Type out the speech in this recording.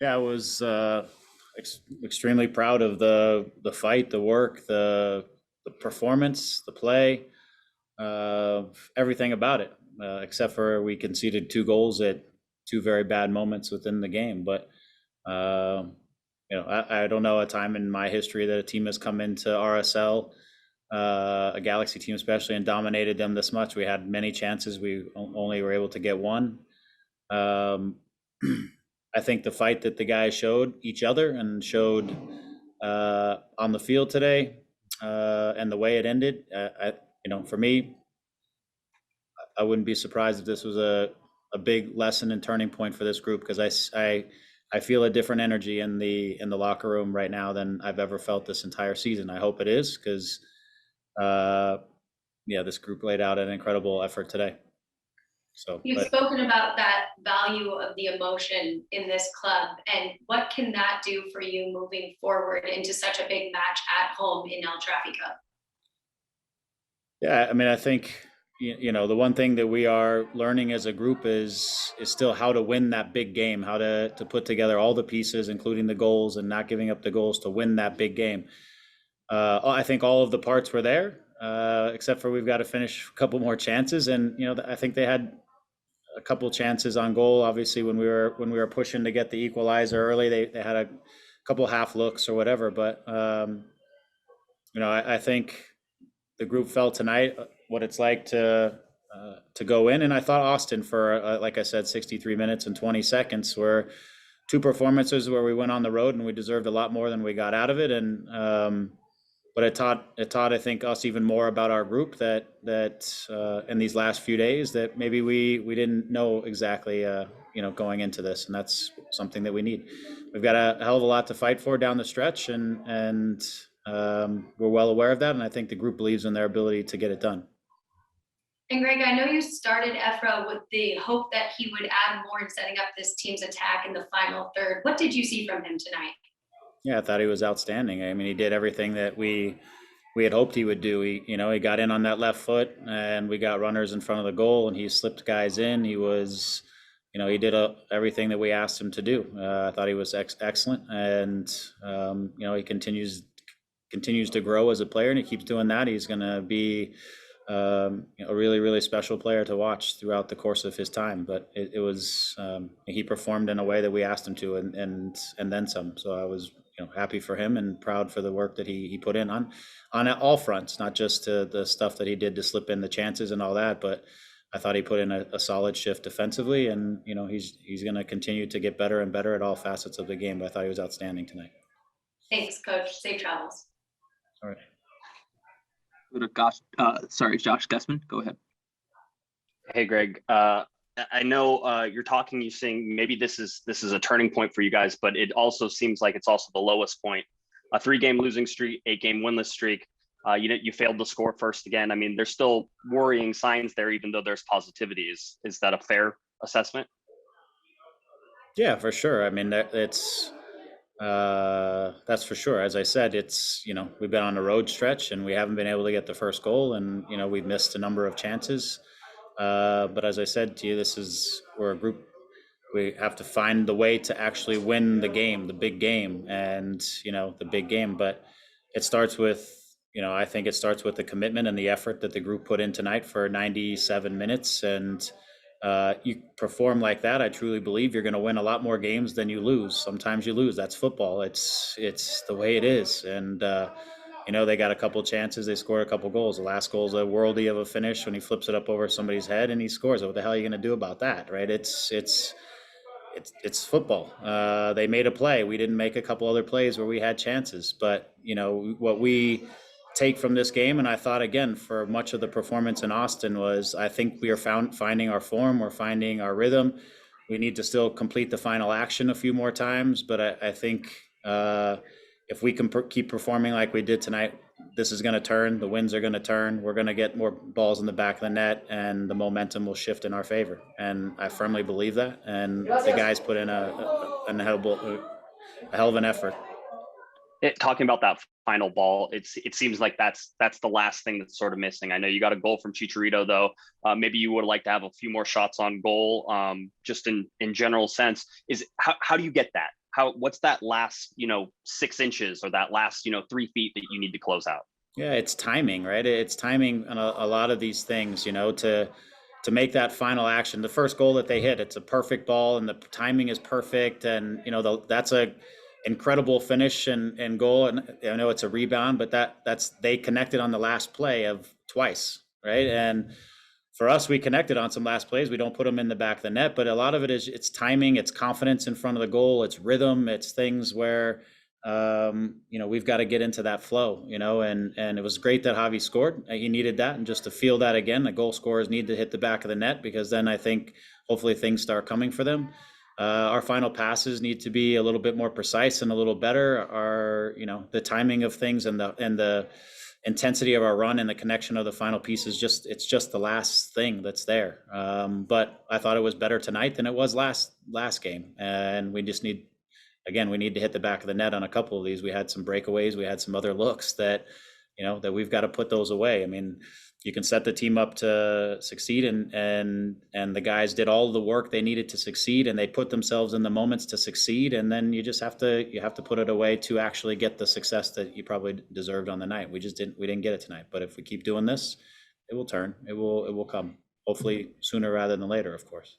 Yeah, I was extremely proud of the fight, the work, the performance, the play, everything about it, except for we conceded two goals at two very bad moments within the game. But uh, I don't know a time in my history that a team has come into RSL, a Galaxy team especially, and dominated them this much. We had many chances. We only were able to get one. Um, I think the fight that the guys showed each other and showed on the field today, and the way it ended, for me, I wouldn't be surprised if this was a big lesson and turning point for this group because I feel a different energy in the locker room right now than I've ever felt this entire season. I hope it is because uh, yeah, this group laid out an incredible effort today. So, You've but spoken about that value of the emotion in this club, and what can that do for you moving forward into such a big match at home in El Trafico? yeah, I mean, I think the one thing that we are learning as a group is still how to win that big game, how to put together all the pieces, including the goals, and not giving up the goals to win that big game. I think all of the parts were there, except for we've got to finish a couple more chances, and I think they had a couple chances on goal. Obviously, when we were pushing to get the equalizer early, they had a couple half looks or whatever, but I think the group felt tonight what it's like to go in. And I thought Austin for like I said, 63 minutes and 20 seconds were two performances where we went on the road and we deserved a lot more than we got out of it. And but it taught I think us even more about our group that in these last few days that maybe we didn't know exactly going into this, and that's something that we need. We've got a hell of a lot to fight for down the stretch, and we're well aware of that, and I think the group believes in their ability to get it done. And Greg, I know you started Efra with the hope that he would add more in setting up this team's attack in the final third. What did you see from him tonight? Yeah, I thought he was outstanding. I mean, he did everything that we had hoped he would do. He got in on that left foot, and we got runners in front of the goal, and he slipped guys in. He did everything that we asked him to do. I thought he was excellent, and he continues to grow as a player, and he keeps doing that. He's going to be a really, really special player to watch throughout the course of his time. But it was he performed in a way that we asked him to, and then some. So I was happy for him and proud for the work that he put in on all fronts, not just the stuff that he did to slip in the chances and all that, but I thought he put in a solid shift defensively, and he's going to continue to get better and better at all facets of the game. But I thought he was outstanding tonight. Thanks, Coach. Safe travels. All right. Go to Josh Gussman. Go ahead. Hey, Greg. I know you're talking. You're saying maybe this is a turning point for you guys, but it also seems like it's also the lowest point. A 3-game losing streak, 8-game winless streak. You failed to score first again. I mean, there's still worrying signs there, even though there's positivity. Is that a fair assessment? Yeah, for sure. I mean, that's for sure. As I said, it's we've been on a road stretch and we haven't been able to get the first goal, and we've missed a number of chances. But as I said to you, we're a group. We have to find the way to actually win the game, the big game, and the big game. But it starts with I think it starts with the commitment and the effort that the group put in tonight for 97 minutes, and you perform like that, I truly believe you're going to win a lot more games than you lose. Sometimes you lose. That's football. It's the way it is. And they got a couple chances. They scored a couple goals. The last goal's a worldie of a finish when he flips it up over somebody's head and he scores. What the hell are you going to do about that, right? It's football. They made a play. We didn't make a couple other plays where we had chances. But what we take from this game, and I thought again for much of the performance in Austin, was I think we are finding our form, we're finding our rhythm. We need to still complete the final action a few more times, but I think if we can keep performing like we did tonight, this is going to turn. The winds are going to turn. We're going to get more balls in the back of the net, and the momentum will shift in our favor. And I firmly believe that. And the guys put in a hell of an effort. Talking about that final ball, it seems like that's the last thing that's sort of missing. I know you got a goal from Chicharito though. Maybe you would like to have a few more shots on goal. Just in general sense, is how do you get that? What's that last 6 inches or that last 3 feet that you need to close out? Yeah, it's timing, right? It's timing on a lot of these things, to make that final action. The first goal that they hit, it's a perfect ball and the timing is perfect. And, that's a incredible finish and goal. And I know it's a rebound, but they connected on the last play of twice, right? And for us, we connected on some last plays. We don't put them in the back of the net, but a lot of it is it's timing, it's confidence in front of the goal, it's rhythm, it's things where we've got to get into that flow, and it was great that Javi scored. He needed that, and just to feel that again, the goal scorers need to hit the back of the net, because then I think hopefully things start coming for them. Our final passes need to be a little bit more precise and a little better. The timing of things and the intensity of our run and the connection of the final piece is just the last thing that's there. But I thought it was better tonight than it was last game, and we just need. Again, we need to hit the back of the net on a couple of these. We had some breakaways. We had some other looks that we've got to put those away. I mean, you can set the team up to succeed, and the guys did all the work they needed to succeed, and they put themselves in the moments to succeed. And then you have to put it away to actually get the success that you probably deserved on the night. We didn't get it tonight. But if we keep doing this, it will turn. It will come. Hopefully sooner rather than later, of course.